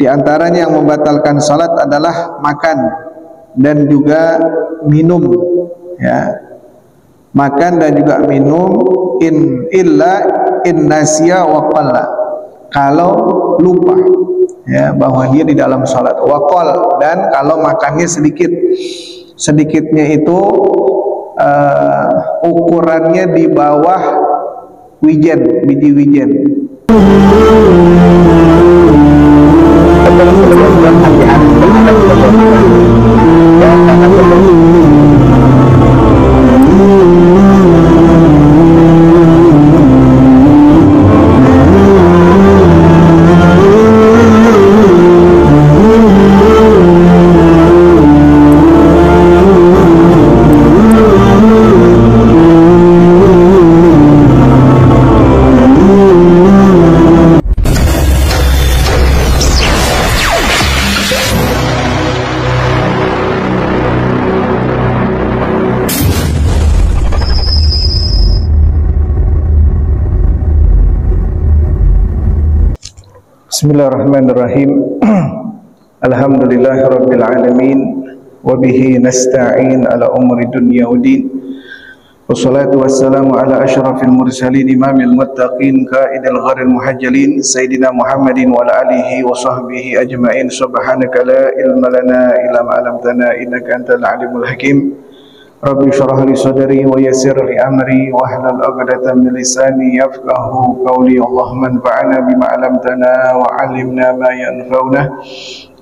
Di antaranya yang membatalkan salat adalah makan dan juga minum, ya. Makan dan juga minum in nasiya wa qalla, kalau lupa, ya, bahwa dia di dalam salat, wa qall, dan kalau makannya sedikitnya itu ukurannya di bawah biji wijen. Bismillahirrahmanirrahim. Alhamdulillahirabbil alamin wa bihi nasta'in ala umuri dunya waddin. Wassalatu wassalamu ala asyrafil mursalin imamil muttaqin qaidil gharil muhajjalin sayyidina Muhammadin wa ala alihi wa sahbihi ajma'in. Subhanaka la ilma lana illa ma 'allamtana innaka antal alimul hakim. Rabbi shrah li sadri wa yassir li amri wahlul 'uqdatam min lisani yafqahu qawli. Allahumma anfa'na bima 'allamtana wa 'allimna ma yanfa'una.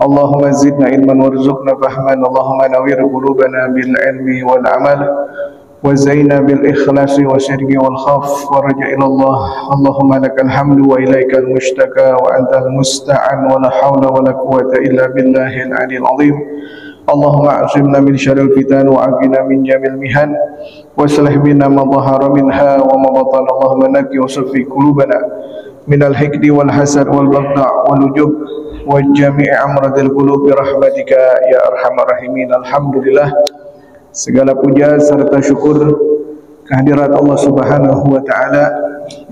Allahumma zidna ilman warzuqna fahman. Allahumma nawwir qulubana bil ilmi wal 'amal wa zayyinna bil ikhlasi wa syirki wal khauf wa raja ila Allah. Allahumma lakal hamdu wa ilaikal mushtaka wa antal musta'an wa la hawla wa la quwwata illa billahil 'aliyyil 'azim. Allahumma a'simna min syarril fitan wa aqina min jamil mihan wa aslih bina ma dhahara minha wa ma batana. Allahumma nakki wa saffi qulubana min al-hikdi wal hasad wal baghdha' wal ujub wa jami' amradil qulub bi rahmatika ya arhamar rahimin. Alhamdulillah, segala puja serta syukur kehadirat Allah Subhanahu wa taala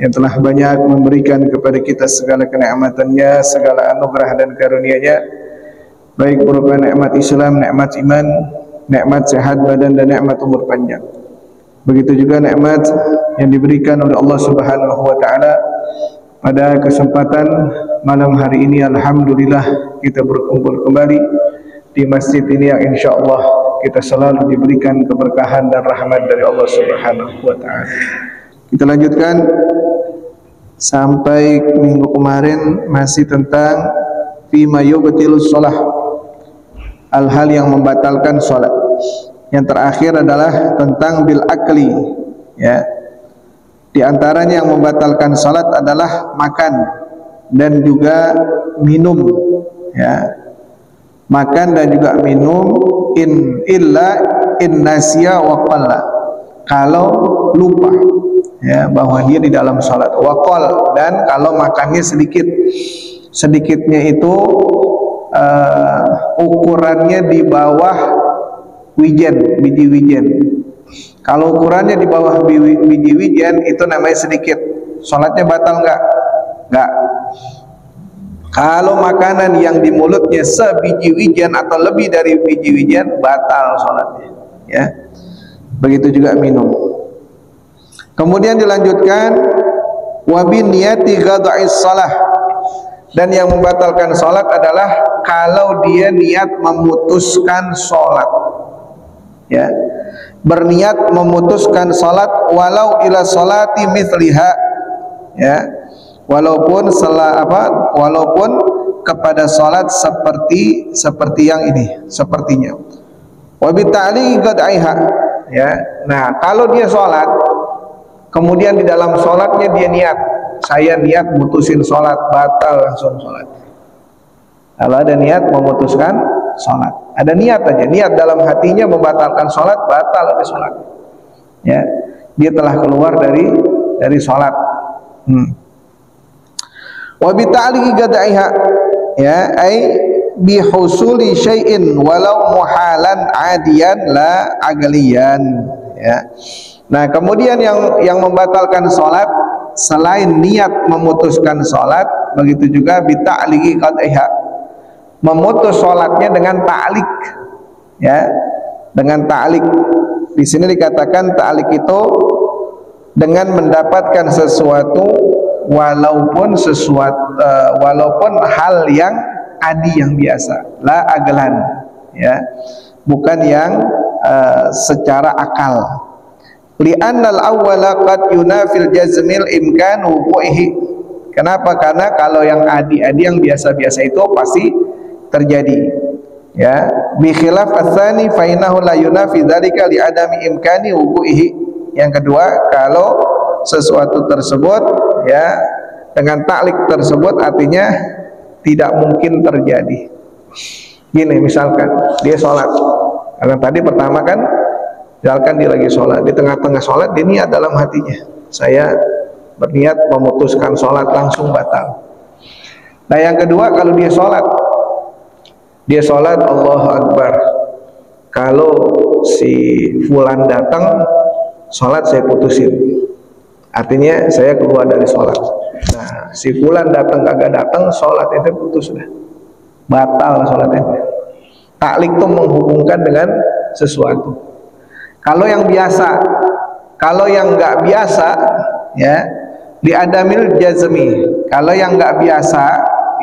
yang telah banyak memberikan kepada kita segala kenikmatannya, segala anugerah dan karunia-Nya, baik berupa nikmat Islam, nikmat iman, nikmat sehat badan, dan nikmat umur panjang. Begitu juga nikmat yang diberikan oleh Allah Subhanahu wa taala pada kesempatan malam hari ini. Alhamdulillah, kita berkumpul kembali di masjid ini yang insyaallah kita selalu diberikan keberkahan dan rahmat dari Allah Subhanahu wa taala. Kita lanjutkan sampai minggu kemarin masih tentang fima yubtilus shalah, hal-hal yang membatalkan sholat. Yang terakhir adalah tentang bil akli, ya. Di antaranya yang membatalkan sholat adalah makan dan juga minum, ya. Makan dan juga minum in nasiya wa qalla, kalau lupa, ya, bahwa dia di dalam sholat, wa qall, dan kalau makannya sedikitnya itu ukurannya di bawah biji wijen. Kalau ukurannya di bawah biji wijen itu namanya sedikit, sholatnya batal enggak? Kalau makanan yang di mulutnya sebiji wijen atau lebih dari biji wijen, batal sholatnya, ya. Begitu juga minum. Kemudian dilanjutkan wa bin niyati ghada'is shalah, dan yang membatalkan sholat adalah kalau dia niat memutuskan sholat, ya, berniat memutuskan sholat walau ila sholati mithliha, ya, walaupun kepada sholat seperti yang ini, sepertinya. Wa bi ta'liqi qad'iha, ya. Nah, kalau dia sholat kemudian di dalam sholatnya dia niat, saya niat mutusin sholat, batal langsung sholat. Kalau ada niat memutuskan sholat, ada niat aja, niat dalam hatinya membatalkan sholat, batal ada sholat, ya. Dia telah keluar dari sholat. Wa bi ta'liqi qad'iha, ya, ai bi husuli syai'in walau muhalan adiyan la agliyan, ya. Nah, kemudian yang membatalkan sholat selain niat memutuskan sholat, begitu juga bi ta'liqi qad'iha, memutus sholatnya dengan ta'lik, ya, dengan ta'lik. Di sini dikatakan ta'lik itu dengan mendapatkan sesuatu walaupun hal yang adi, yang biasa, la aglan, ya, bukan yang secara akal. Li'annal awwala qad yunafil jazmil imkan wuqu'ihi. Kenapa? Karena kalau yang adi-adi, yang biasa-biasa itu pasti terjadi, ya. Bi khilaf ats-tsani fa innahu la yunafi dzalika li adami imkani wuqu'ihi. Yang kedua, kalau sesuatu tersebut, ya, dengan taklik tersebut artinya tidak mungkin terjadi. Gini, misalkan dia sholat, karena tadi pertama kan, misalkan dia lagi sholat, di tengah-tengah sholat dia niat dalam hatinya, saya berniat memutuskan sholat, langsung batal. Nah yang kedua, kalau dia sholat Allahu Akbar, kalau si fulan datang sholat saya putusin, artinya saya keluar dari sholat. Nah si fulan datang kagak datang, sholat itu putus, sudah batal sholat itu. Taklik itu menghubungkan dengan sesuatu. Kalau yang biasa, kalau yang nggak biasa, ya, di adamil jazmi. Kalau yang nggak biasa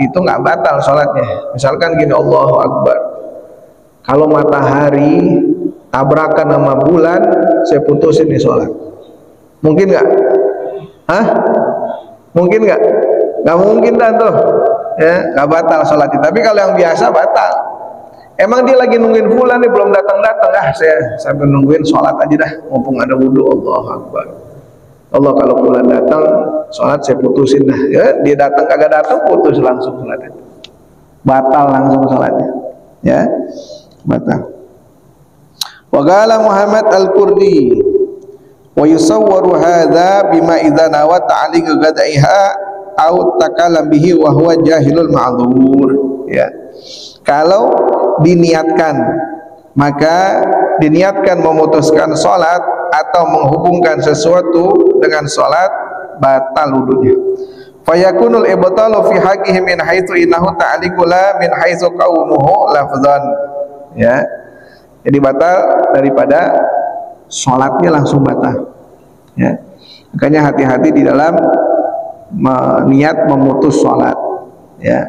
itu nggak batal sholatnya. Misalkan gini, Allahu Akbar, kalau matahari tabrakan sama bulan, saya putusin di sholat. Mungkin nggak? Hah? Mungkin nggak? Nggak mungkin dah tuh, ya, nggak batal sholatnya. Tapi kalau yang biasa batal. Emang dia lagi nungguin fulan nih, belum datang-datang, saya sambil nungguin sholat aja dah, mumpung ada wudhu. Allahu Akbar, Allah, kalau fulan datang sholat saya putusin dah, ya. Dia datang kagak datang, putus langsung sholatnya, batal langsung sholatnya, ya, batal. Wa qala Muhammad al-Kurdi wa yusawwaru hadza bima idza nawa ta'liq gadaiha au takalam bihi wa huwa jahilul ma'dzur, ya. Kalau diniatkan, maka diniatkan memutuskan sholat atau menghubungkan sesuatu dengan sholat, batal wudunya. Fayakunul ibtalu fi haqqihi min haitsu innahu ta'liqula min haitsu kaunuhu lafzan, ya. Jadi batal daripada sholatnya langsung batal, ya. Makanya hati-hati di dalam niat memutus sholat, ya.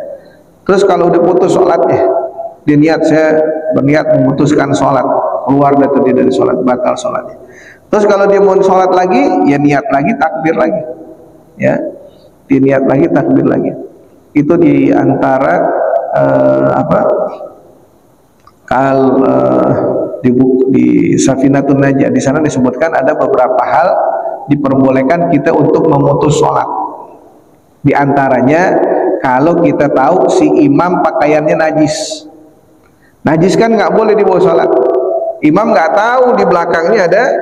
Terus kalau udah putus sholatnya, dia niat, saya berniat memutuskan sholat, keluar dari sholat, batal sholatnya. Terus kalau dia mau sholat lagi, ya niat lagi, takbir lagi, ya, dia niat lagi, takbir lagi. Itu di antara di Safinatun Najah, di sana disebutkan ada beberapa hal diperbolehkan kita untuk memutus sholat. Di antaranya, kalau kita tahu si imam pakaiannya najis. Najis kan nggak boleh dibawa sholat. Imam nggak tahu di belakangnya ada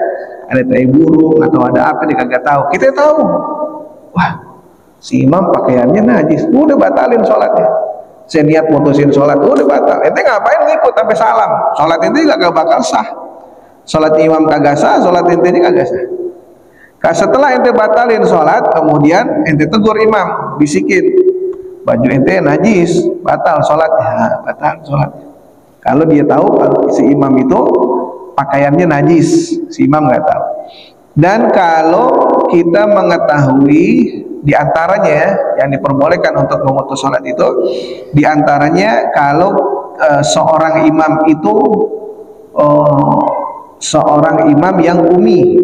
tai burung atau ada apa, dia kagak tahu. Kita tahu, wah, si imam pakaiannya najis, udah batalin sholatnya. Saya niat mutusin sholat, udah batal. Ente ngapain ngikut sampai salam? Sholat ente kagak bakal sah. Sholat imam kagak sah, sholat ente ini kagak sah. Setelah ente batalin sholat, kemudian ente tegur imam, bisikin, baju ente najis, batal sholatnya, batal sholatnya. Kalau dia tahu kalau si imam itu pakaiannya najis, si imam nggak tahu. Dan kalau kita mengetahui diantaranya yang diperbolehkan untuk memutus sholat itu, diantaranya kalau seorang imam itu seorang imam yang umi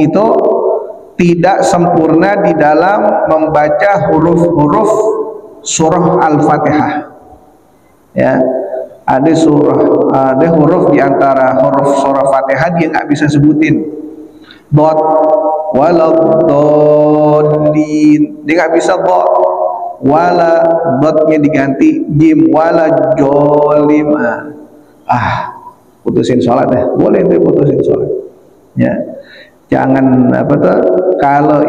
itu tidak sempurna di dalam membaca huruf-huruf surah Al-Fatihah, ya. Ada huruf di antara huruf surah Fatihah dia nggak bisa sebutin, dot, waladhdallin, dia nggak bisa dot, wala, dotnya diganti jim, wala jolim. Putusin sholat ya, boleh itu putusin sholat, ya. Jangan kalau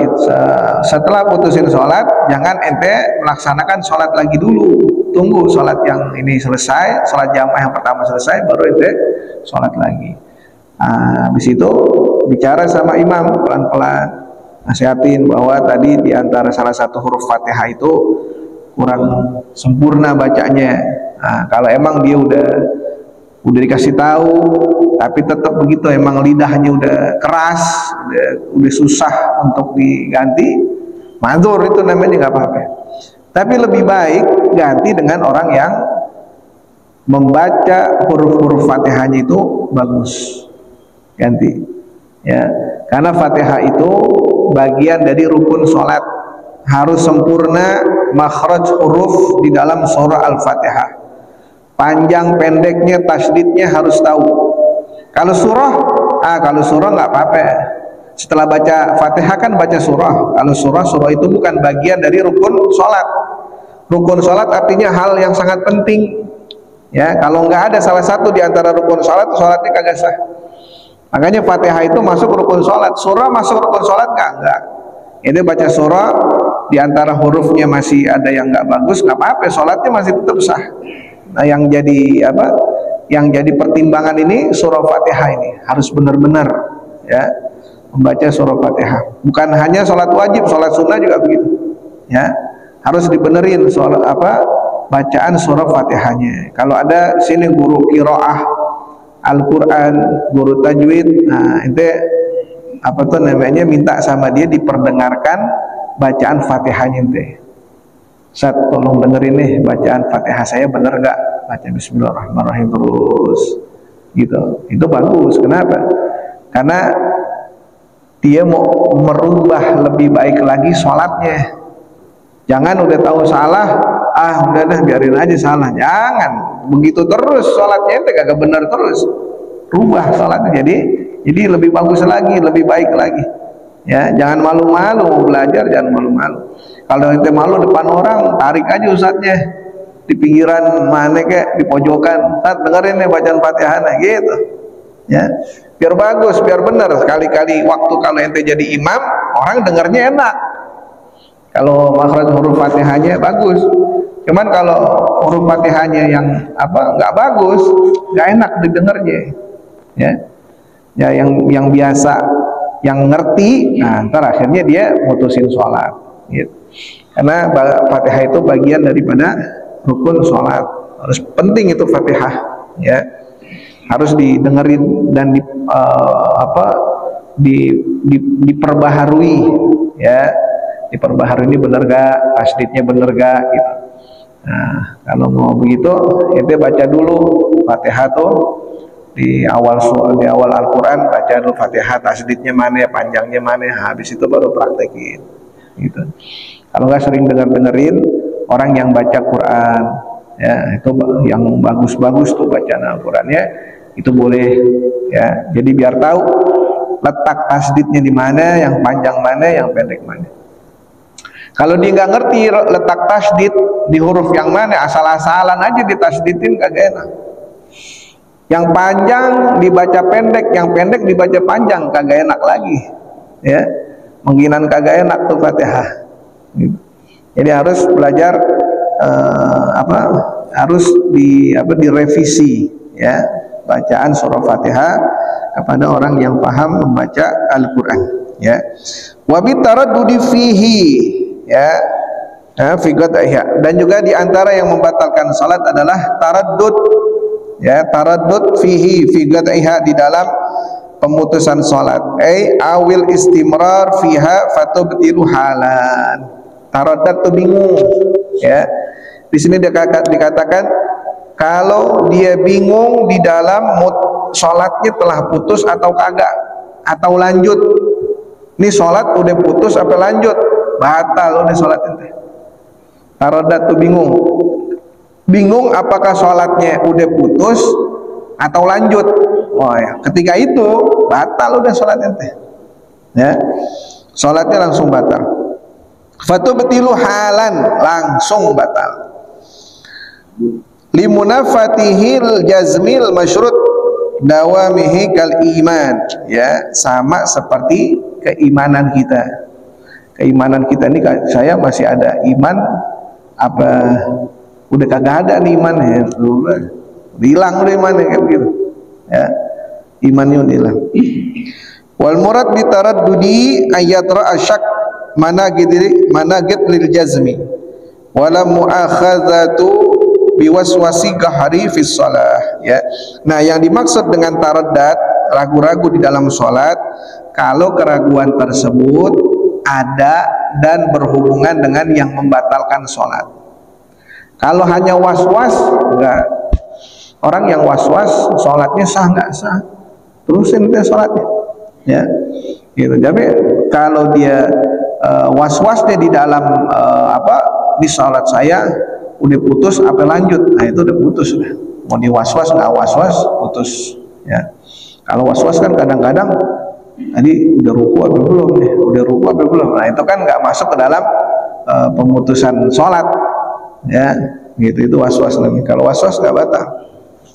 setelah putusin sholat, jangan ente melaksanakan sholat lagi dulu. Tunggu sholat yang ini selesai, sholat jamaah yang pertama selesai, baru ente sholat lagi. Habis itu bicara sama imam pelan-pelan, nasihatin bahwa tadi diantara salah satu huruf Fatihah itu kurang sempurna bacanya. Nah, kalau emang dia udah dikasih tahu tapi tetap begitu, emang lidahnya udah keras, udah susah untuk diganti, mazur itu namanya, nggak apa-apa. Tapi lebih baik ganti dengan orang yang membaca huruf-huruf Fatihahnya itu bagus, ganti ya, karena Fatihah itu bagian dari rukun sholat, harus sempurna makhraj huruf di dalam surah Al-Fatihah, panjang pendeknya, tasdidnya harus tahu. Kalau surah nggak apa-apa, setelah baca Fatihah kan baca surah. Kalau surah itu bukan bagian dari rukun sholat. Rukun sholat artinya hal yang sangat penting ya, kalau nggak ada salah satu di antara rukun sholatnya kagak sah. Makanya Fatihah itu masuk rukun sholat, surah masuk rukun sholat enggak. Itu baca surah di antara hurufnya masih ada yang nggak bagus, nggak apa-apa, sholatnya masih tetap sah. Nah, yang jadi apa? Yang jadi pertimbangan ini surah Fatihah ini harus benar-benar ya membaca surah Fatihah. Bukan hanya sholat wajib, sholat sunnah juga begitu. Ya, harus dibenerin soal bacaan surah Fatihahnya. Kalau ada sini guru qiraah Al-Quran, guru tajwid, nah itu namanya, minta sama dia diperdengarkan bacaan Fatihahnya ente. Ustaz, tolong dengerin nih bacaan Fatihah saya bener nggak? Baca Bismillahirrahmanirrahim terus gitu. Itu bagus. Kenapa? Karena dia mau merubah lebih baik lagi sholatnya. Jangan udah tahu salah, udah dah biarin aja salah. Jangan begitu terus sholatnya, itu kagak benar terus. Rubah sholatnya jadi lebih bagus lagi, lebih baik lagi. Ya, jangan malu-malu belajar, jangan malu-malu. Kalau ente malu depan orang, tarik aja ustadznya di pinggiran mana kek, di pojokan. Ustadz dengerin nih bacaan Fatihah gitu. Ya, biar bagus, biar benar. Sekali-kali waktu kalau ente jadi imam, orang dengarnya enak. Kalau makhraj huruf Fatihahnya bagus. Cuman kalau huruf Fatihahnya yang nggak bagus, nggak enak didengarnya. Ya, ya yang biasa, yang ngerti, nah ntar akhirnya dia mutusin sholat. Gitu. Karena Fatihah itu bagian daripada rukun sholat. Harus penting itu Fatihah. Ya, harus didengerin dan diperbaharui. Ya. Diperbaharui ini bener gak, tasdidnya bener gak gitu. Nah, kalau mau begitu ente baca dulu Fatihah tuh di awal Al-Quran, baca dulu Fatihah, tasdidnya mana, panjangnya mana, habis itu baru praktekin gitu. Kalau nggak sering dengerin orang yang baca Quran ya, itu yang bagus-bagus tuh bacaan Al-Qurannya, itu boleh ya. Jadi biar tahu letak tasdidnya di mana, yang panjang mana, yang pendek mana. Kalau dia nggak ngerti letak tasdid di huruf yang mana, asal-asalan aja ditasdidin kagak enak. Yang panjang dibaca pendek, yang pendek dibaca panjang, kagak enak lagi. Ya, mungkinan kagak enak tuh Fatihah. Gitu. Jadi harus belajar harus direvisi ya bacaan surah Fatihah kepada orang yang paham membaca Al-Quran. Ya, wabit taraddudi fihi. Ya, dan juga diantara yang membatalkan salat adalah taraddud. Ya, taraddud fihi fi qad'iha, di dalam pemutusan salat. Awil istimrar fiha fatubtilu halan. Taraddud itu bingung. Ya, di sini dikatakan kalau dia bingung di dalam salatnya telah putus atau kagak, atau lanjut. Ini salat udah putus apa lanjut? Batal udah sholat ente. Taraddud tuh bingung apakah sholatnya udah putus atau lanjut. Oh ya, ketika itu batal udah sholat ente. Ya, sholatnya langsung batal. Fatubtilu halan, langsung batal. Limunafatihil jazmil masyrut dawamihi kal iman. Ya, sama seperti keimanan kita. Keimanan kita ini, saya masih ada iman apa udah kagak ada nih iman ya, hilang udah imannya kayak begitu ya, imannya udah hilang. Wal murad bitaraddudi ayatra asyak managid lil jazmi wala muakhadzatu biwaswasi gahari fis shalah, ya. Nah, yang dimaksud dengan taraddad, ragu-ragu di dalam salat, kalau keraguan tersebut ada dan berhubungan dengan yang membatalkan salat. Kalau hanya was-was, enggak. Orang yang was-was salatnya sah enggak sah, terusin dia salatnya, ya. Gitu. Tapi kalau dia was-wasnya di dalam di salat saya udah putus apa lanjut, nah itu udah putus sudah. Mau di was-was nggak was-was putus, ya. Kalau was-was kan kadang-kadang tadi udah ruku apa belum nih, udah ruku apa belum, nah itu kan nggak masuk ke dalam pemutusan sholat, ya, gitu. Itu was-was lagi. Kalau was-was nggak batal,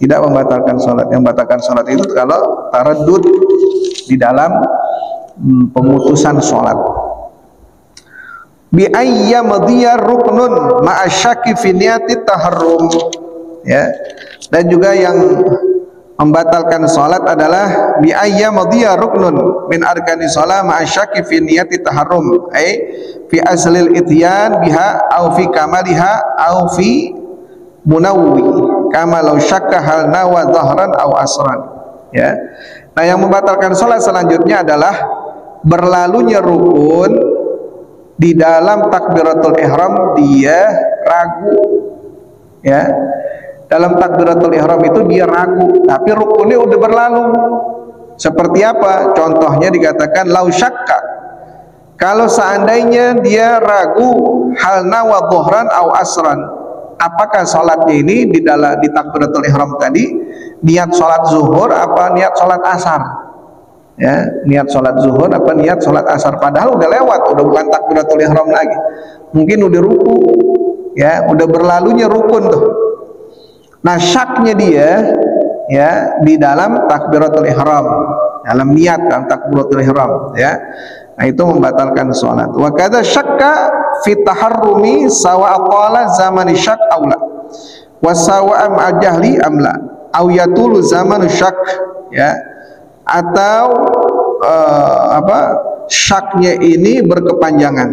tidak membatalkan sholat. Yang membatalkan sholat itu kalau taraddud di dalam pemutusan sholat. Bi ayyamadhiya ruknun ma'asyaki fi niyati taharrum, ya. Dan juga yang membatalkan salat adalah bi ayyamadhiya ruknun min arkani shalah ma'asyaki fi niyati taharrum, ai fi aslil ityan biha au fi kamaliha au fi munawwi kama law syakka hal nawa dhahran au asran, ya. Nah, yang membatalkan salat selanjutnya adalah berlalunya rukun di dalam takbiratul ihram dia ragu, ya. Dalam takbiratul ihram itu dia ragu, tapi rukunnya udah berlalu. Seperti apa? Contohnya dikatakan lau syakka, kalau seandainya dia ragu hal nawa dhuhran au asran, apakah salatnya ini di takbiratul ihram tadi niat salat zuhur apa niat salat asar, ya, niat sholat zuhur apa niat sholat asar, padahal udah lewat, udah bukan takbiratul ihram lagi, mungkin udah ruku, ya, udah berlalunya rukun tuh. Nah, syaknya dia, ya, di dalam takbiratul ihram, dalam niat dalam takbiratul ihram, ya. Nah, itu membatalkan sholat. Wa kadza syakka fi taharrumi sawa aqala zamani syak aula wa sawa am ajahli amla au yatul zamanu syak, ya. Atau syaknya ini berkepanjangan,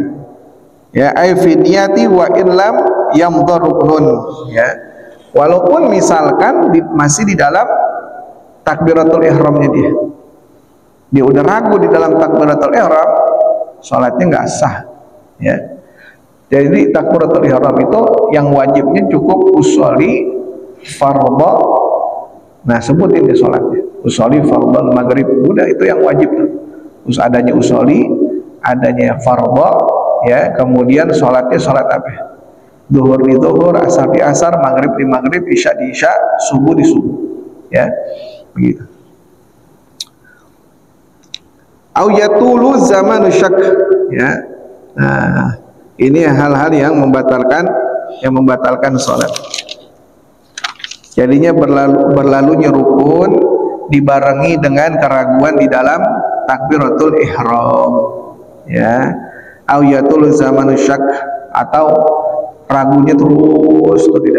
ya, ai fi niyati wa illam yamdhar ruknun, ya, walaupun misalkan masih di dalam takbiratul ihramnya dia udah ragu di dalam takbiratul ihram, salatnya nggak sah, ya. Jadi takbiratul ihram itu yang wajibnya cukup usholi fardhu, nah sebutin di salatnya usholi fardhu maghrib, udah itu yang wajib. Terus adanya usholi, adanya fardhu, ya, kemudian sholatnya sholat apa? Zuhur di zuhur, asar di asar, maghrib di maghrib, isya di isya, subuh di subuh, ya, begitu. Au yatulu zamanu syak, ya. Nah, ini hal-hal yang membatalkan sholat. Jadinya berlalunya rukun dibarengi dengan keraguan di dalam takbiratul ihram, ya. Au yatul zamanu syak, atau ragunya terus tuh di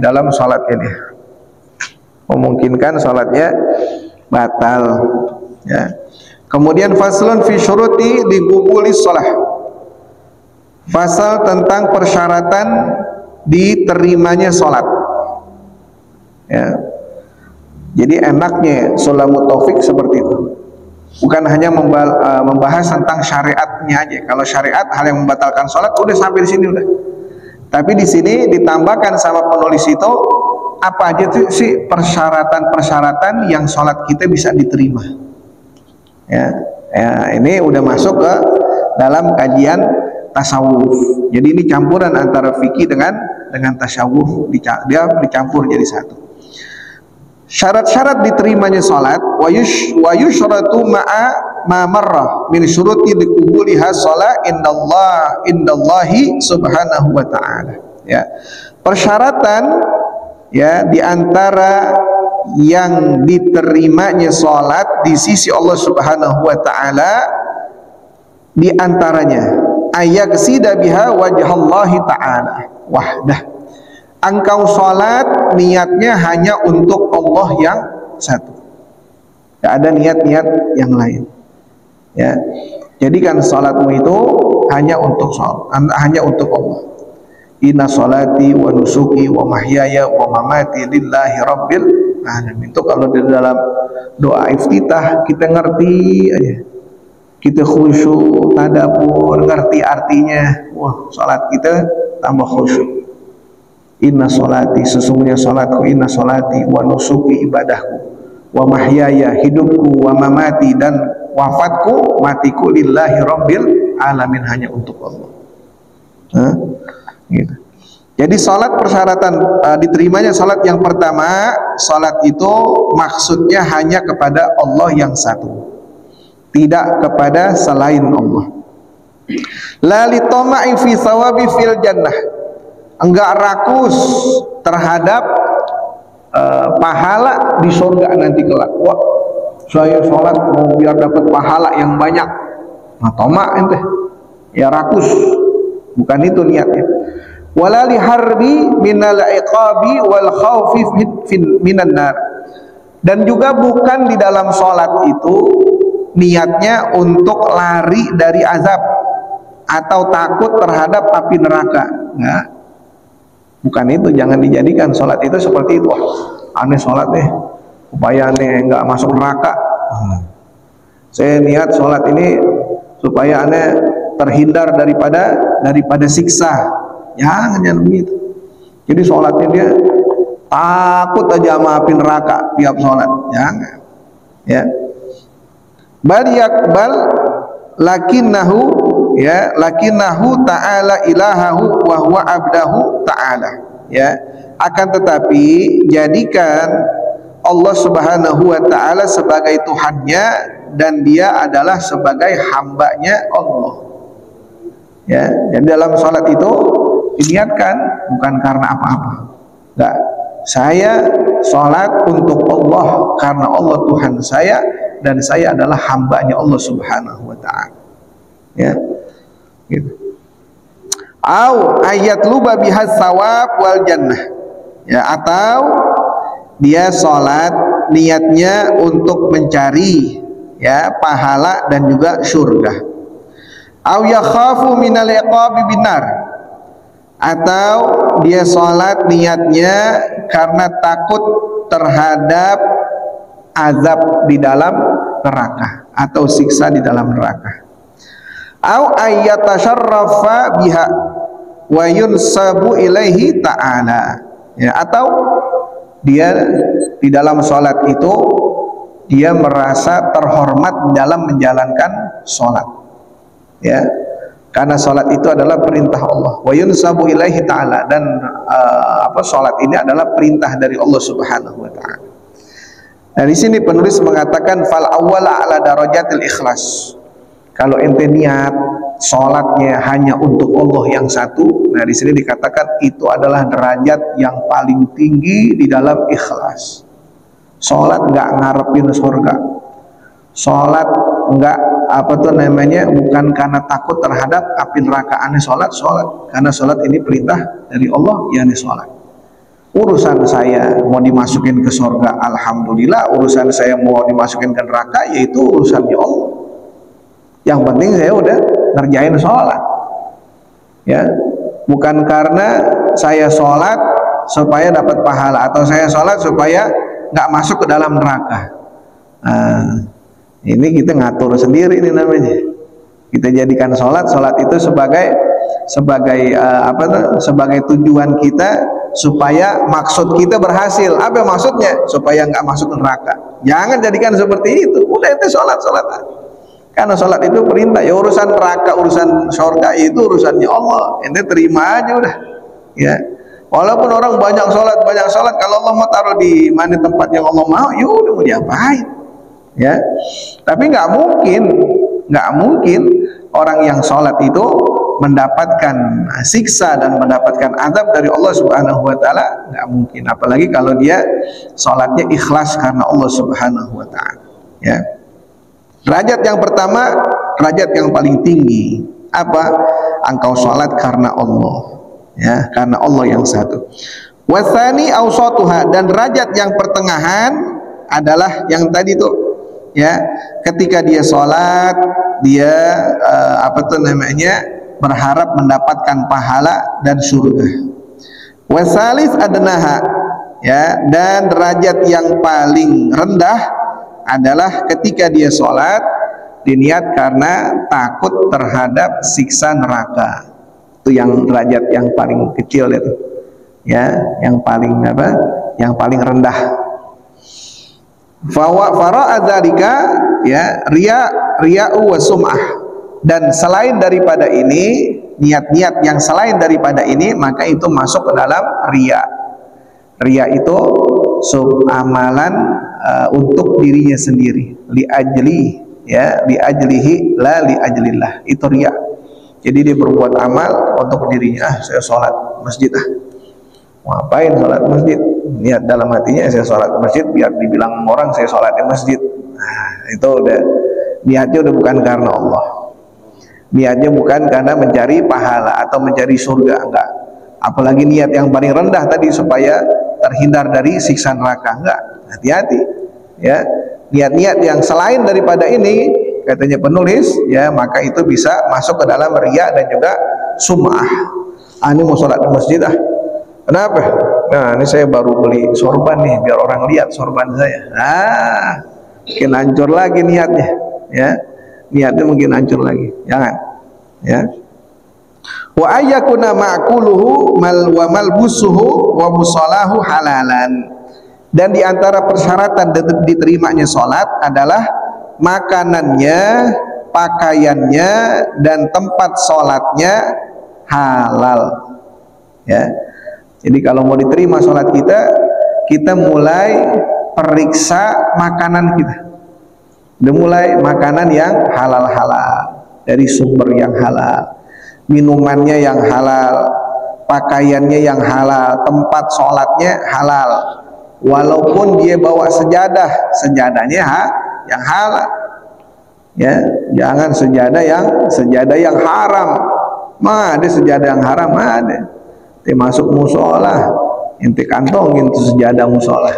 dalam salatnya dia, memungkinkan salatnya batal, ya. Kemudian faslun fi syuruti liqubulis shalah, fasal tentang persyaratan diterimanya salat, ya. Jadi enaknya Sulamut Taufik seperti itu, bukan hanya membahas tentang syariatnya aja. Kalau syariat hal yang membatalkan sholat udah sampai di sini udah. Tapi di sini ditambahkan sama penulis itu apa aja tuh sih persyaratan-persyaratan yang sholat kita bisa diterima. Ya, ini udah masuk ke dalam kajian tasawuf. Jadi ini campuran antara fikih dengan tasawuf, dia dicampur jadi satu. Syarat-syarat diterimanya salat wa yusyratu ma'a ma marrah min syuruti liqubuliha shalah indallahi subhanahu wa ta'ala, ya. Persyaratan, ya, di antara yang diterimanya salat di sisi Allah subhanahu wa ta'ala, di antaranya ayaksida biha wajhallahi ta'ala wahdah, engkau sholat niatnya hanya untuk Allah yang satu, tidak ada niat-niat yang lain, ya. Jadikan sholatmu itu hanya untuk Allah. inna sholati wa nusuki wa mahyaya wa mamati lillahi rabbil alamin. Itu kalau di dalam doa iftitah kita ngerti aja, kita khusyuk, tadabbur, ngerti artinya, wah salat kita tambah khusyuk. Inna sholati, sesungguhnya salatku, inna sholati wa nusuki, ibadahku, wa mahyaya, hidupku, wa mamati, dan wafatku, matiku, lillahi rabbil alamin, hanya untuk Allah. Gitu. Jadi salat persyaratan diterimanya salat yang pertama, salat itu maksudnya hanya kepada Allah yang satu, tidak kepada selain Allah. La li tama'i fi thawabi fil jannah, enggak rakus terhadap pahala di surga nanti kelak. Wah, saya salat mau biar dapat pahala yang banyak. Nah, toma ente ya rakus, bukan itu niatnya. Wala li harbi minal iqabi wal khaufi minan nar, dan juga bukan di dalam salat itu niatnya untuk lari dari azab atau takut terhadap api neraka. Nah, bukan itu, jangan dijadikan salat itu seperti itu. Wah, aneh salat deh supaya aneh enggak masuk neraka. Saya niat salat ini supaya aneh terhindar daripada siksa. Jangan begitu. Jadi sholatnya dia takut aja sama api neraka tiap sholat. Jangan. Ya. Bal yakbal lakinnahu, ya, lakinnahu ta'ala ilahahu wa huwa abdahu ta'ala. Ya. Akan tetapi jadikan Allah Subhanahu wa taala sebagai Tuhannya dan dia adalah sebagai hambanya Allah. Ya, jadi dalam sholat itu diniatkan bukan karena apa-apa. Enggak, saya sholat untuk Allah karena Allah Tuhan saya dan saya adalah hambanya Allah Subhanahu wa ta'ala. Ya, gitu. Au ayat luba bihas sawab wal jannah, ya, atau dia sholat niatnya untuk mencari, ya, pahala dan juga surga. Au yakhafu minal iqabi binar, atau dia sholat niatnya karena takut terhadap azab di dalam neraka atau siksa di dalam neraka. Au ayyatasharrafa biha wa yunsabu ilaihi ta'ala, ya, atau dia di dalam sholat itu dia merasa terhormat dalam menjalankan sholat, ya, karena sholat itu adalah perintah Allah. Wa yunsabu ilaihi ta'ala, dan sholat ini adalah perintah dari Allah Subhanahu wa ta'ala. Nah, di sini penulis mengatakan fal awwala ala darajatil ikhlas. Kalau ente niat sholatnya hanya untuk Allah yang satu, nah di sini dikatakan itu adalah derajat yang paling tinggi di dalam ikhlas. Sholat nggak ngarepin surga, sholat nggak bukan karena takut terhadap api neraka. Aneh sholat karena sholat ini perintah dari Allah, ya aneh sholat. Urusan saya mau dimasukin ke surga, alhamdulillah. Urusan saya mau dimasukin ke neraka, yaitu urusannya Allah. Yang penting saya udah ngerjain sholat, ya, bukan karena saya sholat supaya dapat pahala atau saya sholat supaya nggak masuk ke dalam neraka. Nah, ini kita ngatur sendiri, ini namanya. Kita jadikan sholat itu sebagai tujuan kita supaya maksud kita berhasil. Apa maksudnya? Supaya nggak masuk neraka. Jangan jadikan seperti itu. Udah itu sholat. Karena sholat itu perintah. Ya, urusan neraka, urusan surga itu urusannya Allah. Ente terima aja udah. Ya. Walaupun orang banyak sholat, kalau Allah mau taruh di mana tempat yang Allah mau, ya udah, mau diapain? Ya. Tapi nggak mungkin orang yang sholat itu mendapatkan siksa dan mendapatkan azab dari Allah Subhanahu wa ta'ala. Nggak mungkin. Apalagi kalau dia sholatnya ikhlas karena Allah Subhanahu wa ta'ala. Ya. Derajat yang pertama, derajat yang paling tinggi. Apa? Engkau sholat karena Allah, ya, karena Allah yang satu. Wasani awsatuha, dan derajat yang pertengahan adalah yang tadi tuh, ya, ketika dia sholat dia berharap mendapatkan pahala dan surga. Wasalis adnaha, ya, dan derajat yang paling rendah adalah ketika dia sholat diniat karena takut terhadap siksa neraka. Itu yang derajat yang paling kecil itu, ya, yang paling apa? Yang paling rendah. Fara'adzalika, ya, riya'u wa sum'ah, dan selain daripada ini, niat-niat yang selain daripada ini, maka itu masuk ke dalam riya. Riya itu amalan untuk dirinya sendiri, li ajli, ya, li ajlihi la li ajlillah, itu riya. Jadi dia berbuat amal untuk dirinya. Saya sholat masjid, ngapain sholat masjid? Niat dalam hatinya, saya sholat di masjid biar dibilang orang saya sholat di masjid. Nah, itu udah niatnya udah bukan karena Allah, niatnya bukan karena mencari pahala atau mencari surga, enggak. Apalagi niat yang paling rendah tadi supaya terhindar dari siksa neraka, enggak. Hati-hati, ya. Niat-niat yang selain daripada ini, katanya penulis, ya, maka itu bisa masuk ke dalam riya dan juga sum'ah. Ini mau sholat di masjid, kenapa? Nah, ini saya baru beli sorban nih, biar orang lihat sorban saya. Mungkin hancur lagi niatnya, ya. Niatnya mungkin hancur lagi. Jangan, ya. Wa ayyakuna ma'kuluhu wa malbusuhu wa musallahu halalan. Dan diantara persyaratan diterimanya sholat adalah makanannya, pakaiannya, dan tempat sholatnya halal, ya. Jadi kalau mau diterima sholat kita, kita mulai periksa makanan kita. Udah mulai makanan yang halal-halal, dari sumber yang halal, minumannya yang halal, pakaiannya yang halal, tempat sholatnya halal. Walaupun dia bawa sejadah, sejadahnya yang halal, ya. Jangan sejadah yang haram. Ada sejadah yang haram, ada. Dia masuk musola, inti kantongin tuh sejadah musola,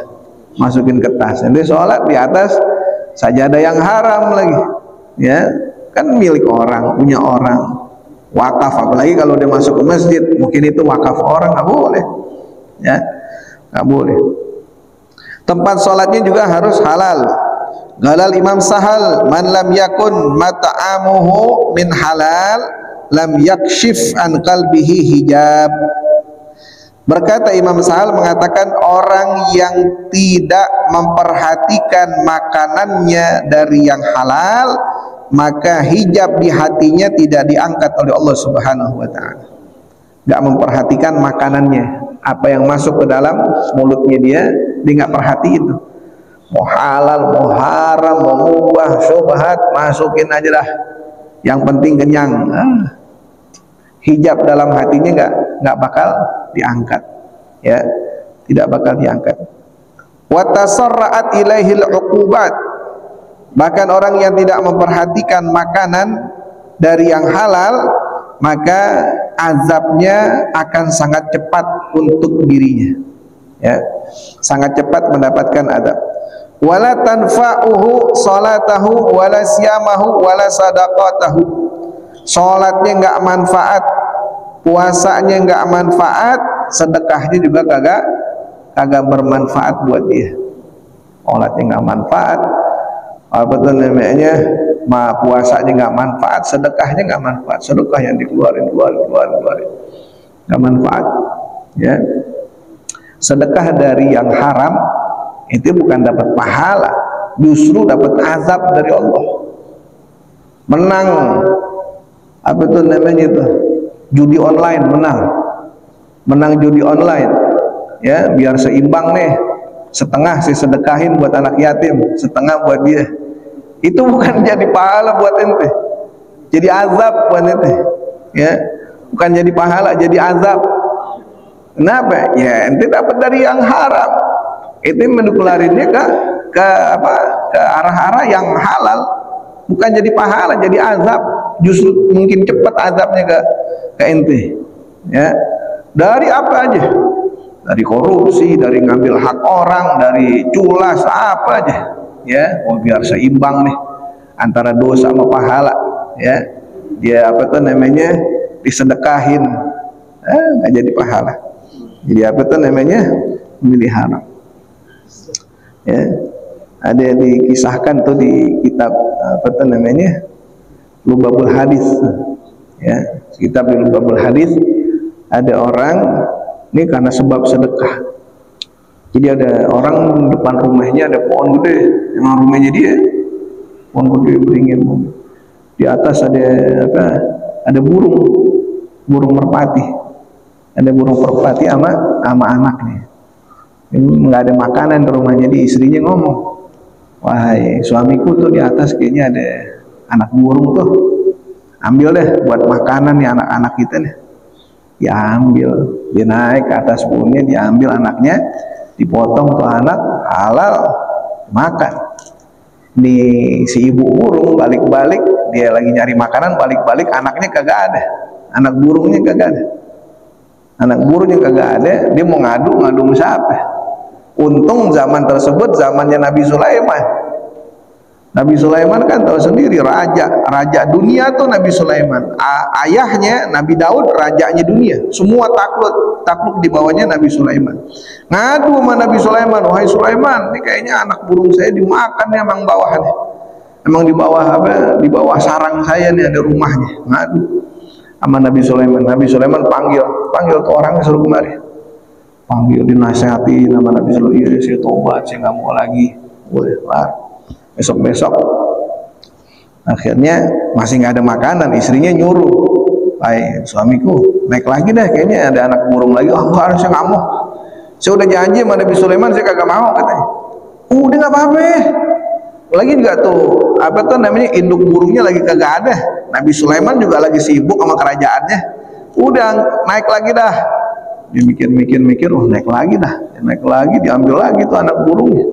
masukin ke tas, nanti sholat di atas sajadah yang haram lagi, ya. Kan milik orang, punya orang, wakaf. Apalagi kalau dia masuk ke masjid, mungkin itu wakaf orang, nggak boleh, ya, nggak boleh. Tempat sholatnya juga harus halal. Galal Imam Sahal, man lam yakun mata'amuhu min halal lam yakshif an qalbihi hijab. Berkata Imam Sahal mengatakan, orang yang tidak memperhatikan makanannya dari yang halal, maka hijab di hatinya tidak diangkat oleh Allah Subhanahu wa ta'ala. Gak memperhatikan makanannya, apa yang masuk ke dalam mulutnya dia nggak perhatiin tuh. Mau halal, mau haram, mau mubah, syubhat, masukin aja dah. Yang penting kenyang. Hijab dalam hatinya nggak bakal diangkat, ya, tidak bakal diangkat. Wa tasarra'at ilaihil uqubat. Bahkan orang yang tidak memperhatikan makanan dari yang halal, maka azabnya akan sangat cepat untuk dirinya, ya, sangat cepat mendapatkan azab. Wala tanfa'uhu salatahu wala siyamahu wala sadaqatahu. Salatnya enggak manfaat, puasanya enggak manfaat, sedekahnya juga kagak bermanfaat buat dia. Salatnya enggak manfaat, apa tuh namanya, puasanya enggak manfaat, sedekahnya enggak manfaat. Sedekah yang dikeluarin enggak manfaat, ya. Sedekah dari yang haram itu bukan dapat pahala, justru dapat azab dari Allah. Menang apa itu namanya itu, judi online, menang judi online, ya, biar seimbang nih, setengah saya sedekahin buat anak yatim, setengah buat dia. Itu bukan jadi pahala buat ente, jadi azab buat ente, ya. Bukan jadi pahala, jadi azab. Kenapa? Ya, ente dapat dari yang haram, itu mendekularinnya ke arah-arah yang halal, bukan jadi pahala, jadi azab. Justru mungkin cepat azabnya ke ente, ya. Dari apa aja, dari korupsi, dari ngambil hak orang, dari culas, apa aja, ya. Oh, biar seimbang nih antara dosa sama pahala, ya. Dia apa tuh namanya, disedekahin, nggak jadi pahala. Jadi apa tuh namanya? Memilih haram. Ya, ada yang dikisahkan tuh di kitab apa tuh namanya? Lubabul Hadis. Ya, kitab Lubabul Hadis, ada orang ini karena sebab sedekah. Jadi ada orang depan rumahnya ada pohon gede, emang rumahnya dia pohon gede beringin. Di atas ada apa? Ada burung merpati. Ada burung merpati sama anaknya. Ini nggak ada makanan di rumahnya, di istrinya ngomong, wahai suamiku tuh di atas kayaknya ada anak burung tuh, ambil deh buat makanan nih anak-anak kita nih. Diambil, dia naik ke atas pohonnya, diambil anaknya, dipotong tuh anak, halal, makan. Di si ibu burung balik-balik, dia lagi nyari makanan, balik-balik anaknya kagak ada, anak burungnya kagak ada, anak burungnya kagak ada. Dia mau ngadu sama siapa? Untung zaman tersebut zamannya Nabi Sulaiman. Nabi Sulaiman kan tahu sendiri, raja dunia tuh Nabi Sulaiman. Ayahnya Nabi Daud rajanya dunia, semua takluk di bawahnya Nabi Sulaiman. Ngadu sama Nabi Sulaiman, wahai Sulaiman, ini kayaknya anak burung saya dimakan ya emang bawahannya. Emang di bawah apa? Di bawah sarang saya nih ada rumahnya. Ngadu sama Nabi Sulaiman. Nabi Sulaiman panggil tuh orangnya, suruh kemari. Panggil, dinasihati nama Nabi Sulaiman, iya saya tobat, saya nggak mau lagi. Boleh lah. Besok akhirnya masih nggak ada makanan, istrinya nyuruh, baik suamiku naik lagi dah, kayaknya ada anak burung lagi. Oh enggak, saya nggak mau, saya udah janji sama Nabi Sulaiman, saya kagak mau katanya. Udah nggak apa-apa, lagi juga tuh apa tuh namanya, induk burungnya lagi kagak ada. Nabi Sulaiman juga lagi sibuk sama kerajaannya. Udah naik lagi dah. Dia mikir, oh naik lagi dah, naik lagi, diambil lagi tuh anak burungnya,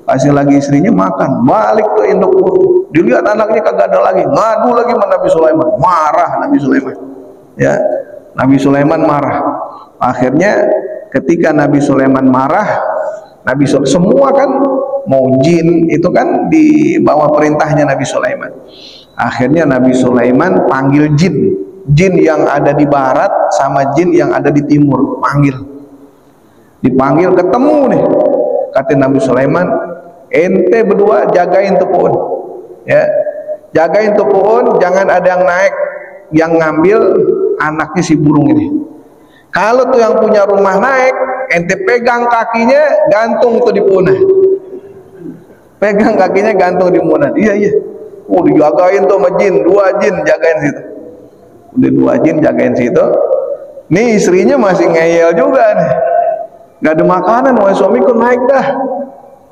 kasih lagi istrinya makan, balik tuh induk burung, dilihat anaknya kagak ada lagi, ngadu lagi sama Nabi Sulaiman. Marah Nabi Sulaiman, ya Nabi Sulaiman marah. Akhirnya ketika Nabi Sulaiman marah, semua kan mau jin itu kan di bawah perintahnya Nabi Sulaiman. Akhirnya Nabi Sulaiman panggil jin yang ada di barat sama jin yang ada di timur, dipanggil ketemu nih. Kata Nabi Sulaiman, ente berdua jagain tuh pohon, ya, jagain tuh pohon, jangan ada yang naik, yang ngambil anaknya si burung ini. Kalau tuh yang punya rumah naik, ente pegang kakinya, gantung tuh di pohon, pegang kakinya, gantung di pohon. Iya, dijagain tuh sama jin, 2 jin jagain situ. Udah 2 jin jagain situ. Nih istrinya masih ngeyel juga nih, nggak ada makanan, wahai suamiku naik dah.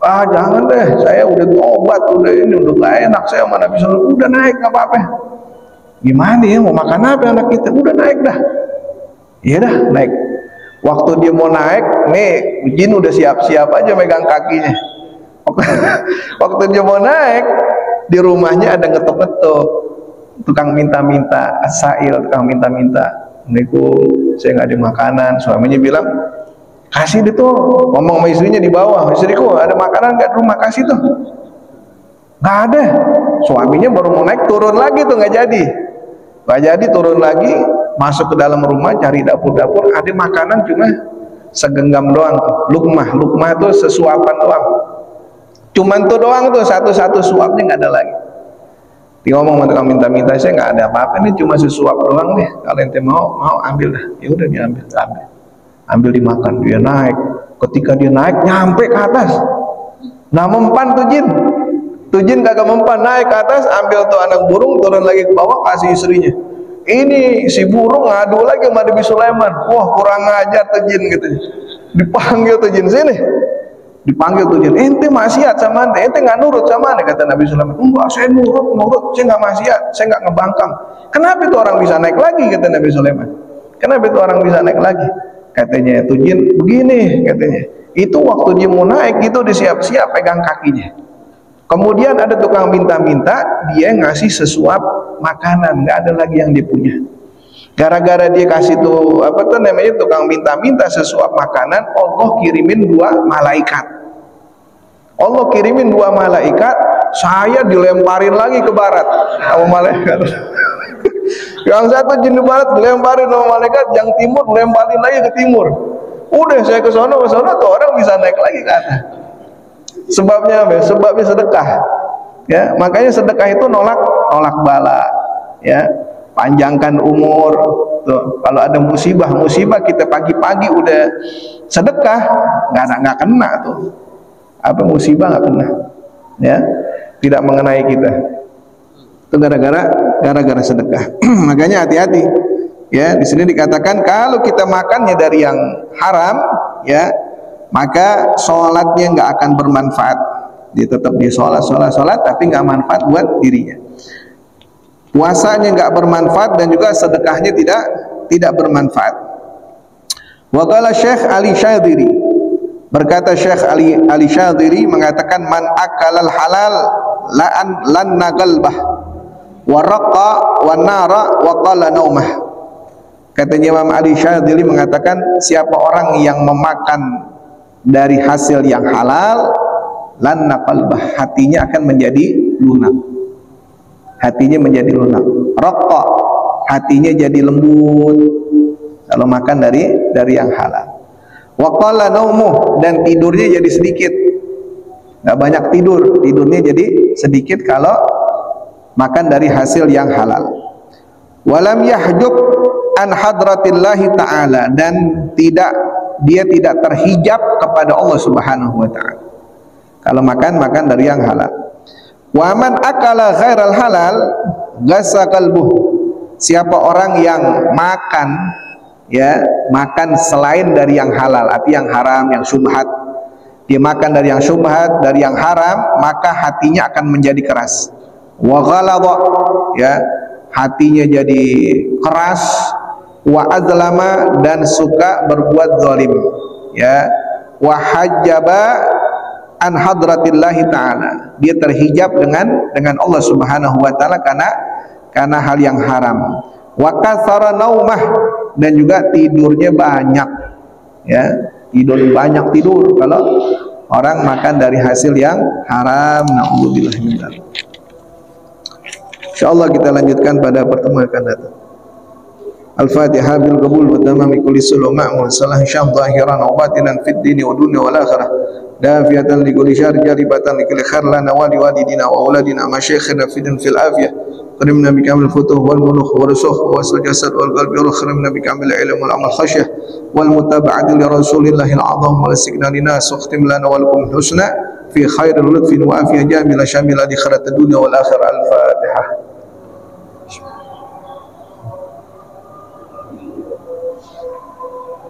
Ah jangan deh, saya udah tobat, udah ini udah gak enak saya sama Nabi Sulaiman. Udah naik nggak apa-apa. Gimana ya, mau makan apa anak kita? Udah naik dah. Iya dah naik. Waktu dia mau naik, nih jin udah siap-siap aja megang kakinya. Waktu dia mau naik, di rumahnya ada ngetok-ngetok, tukang minta-minta, asail, tukang minta-minta. Assalamualaikum, saya nggak ada makanan. Suaminya bilang, kasih deh tuh, ngomong sama istrinya di bawah, istriku ada makanan nggak di rumah, kasih tuh. Nggak ada. Suaminya baru mau naik, turun lagi tuh, nggak jadi turun lagi, masuk ke dalam rumah, cari dapur-dapur, ada makanan cuma segenggam doang tuh, lukmah tuh sesuapan doang, cuman tuh doang tuh, satu suapnya nggak ada lagi. Dia ngomong sama minta-minta, saya nggak ada apa-apa, ini cuma sesuap doang nih, kalau ente mau ambil dah. Ya udah ambil dimakan. Dia naik, ketika dia naik nyampe ke atas, nah mempan tuh jin kagak mempan, naik ke atas, ambil tuh anak burung, turun lagi ke bawah, kasih istrinya. Ini si burung ngadu lagi sama Nabi Sulaiman. Wah kurang ngajar tuh jin gitu. Dipanggil tuh jin sini, ente maksiat sama ente nggak nurut sama ente, kata Nabi Sulaiman. Enggak, saya nurut, saya nggak maksiat, saya nggak ngebangkang. Kenapa itu orang bisa naik lagi, kata Nabi Sulaiman. Kenapa itu orang bisa naik lagi? Katanya itu jin begini, katanya itu waktu dia mau naik itu disiap-siap pegang kakinya. Kemudian ada tukang minta-minta, dia ngasih sesuap makanan, nggak ada lagi yang dia punya. Gara-gara dia kasih tuh apa tuh namanya, tukang minta-minta sesuap makanan, Allah kirimin 2 malaikat. Saya dilemparin lagi ke barat sama malaikat. Yang satu jin barat dilemparin sama malaikat, yang timur lemparin lagi ke timur. Udah saya ke sono tuh orang bisa naik lagi ke atas. Sebabnya apa? Sebabnya sedekah. Ya, makanya sedekah itu nolak bala. Ya, panjangkan umur. Tuh, kalau ada musibah kita pagi-pagi udah sedekah, nggak kena tuh. Apa musibah nggak kena. Ya, tidak mengenai kita. Itu gara-gara sedekah. Makanya hati-hati. Ya, di sini dikatakan kalau kita makannya dari yang haram, ya, maka sholatnya nggak akan bermanfaat. Dia tetap dia sholat, tapi nggak manfaat buat dirinya. Puasanya nggak bermanfaat dan juga sedekahnya tidak bermanfaat. Waqala Syekh Ali Syadhili, berkata Syekh Ali Syadhili mengatakan man akalal halal lan nagalbah waraqa wan nara wa qala naumah. Katanya Imam Ali Syadhili mengatakan siapa orang yang memakan dari hasil yang halal, lan naqalbah, hatinya akan menjadi lunak. Hatinya menjadi lunak. Raqqa, hatinya jadi lembut kalau makan dari yang halal. Wa qala naumuh, dan tidurnya jadi sedikit. Enggak banyak tidurnya jadi sedikit kalau makan dari hasil yang halal. Walam yahjub an hadratillahi ta'ala, dan dia tidak terhijab kepada Allah Subhanahu wa ta'ala kalau makan dari yang halal. Wa man akala ghairal halal ghassa qalbuh, siapa orang yang makan selain dari yang halal, arti yang haram, yang syubhat, dia makan dari yang syubhat, dari yang haram, maka hatinya akan menjadi keras. Wa ghalaba, ya, hatinya jadi keras. Wa azlama, dan suka berbuat zalim, ya. Wa hajjaba an hadratillahi ta'ala, dia terhijab dengan Allah Subhanahu wa ta'ala karena hal yang haram. Wa katsara naumah, dan juga tidurnya banyak, ya, banyak tidur kalau orang makan dari hasil yang haram. Na'udzubillah min dzalik. Insyaallah kita lanjutkan pada pertemuan akan datang. Al-Fatihah bil qabul wa tamami kulli sulum ma'mul salah syam zahiran wa batinan fid dini wa dunya wal akhirah dafiyatan li kulli syarri jalibatan li kulli khair lana wa li walidina wa auladina masyayikhina fil afiyah karimna bi kamil futuh wal muluk wa rusukh wa jasad wal qalbi wa karimna bi kamil ilm wal amal khasyah wal mutaba'ati li rasulillahil azam wal istighna lina sukhtim lana wa lakum husna fi khairil lutfin wa afiyah jamila syamila di khairat dunya wal akhirah. Al-Fatihah.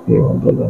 Ya Allah.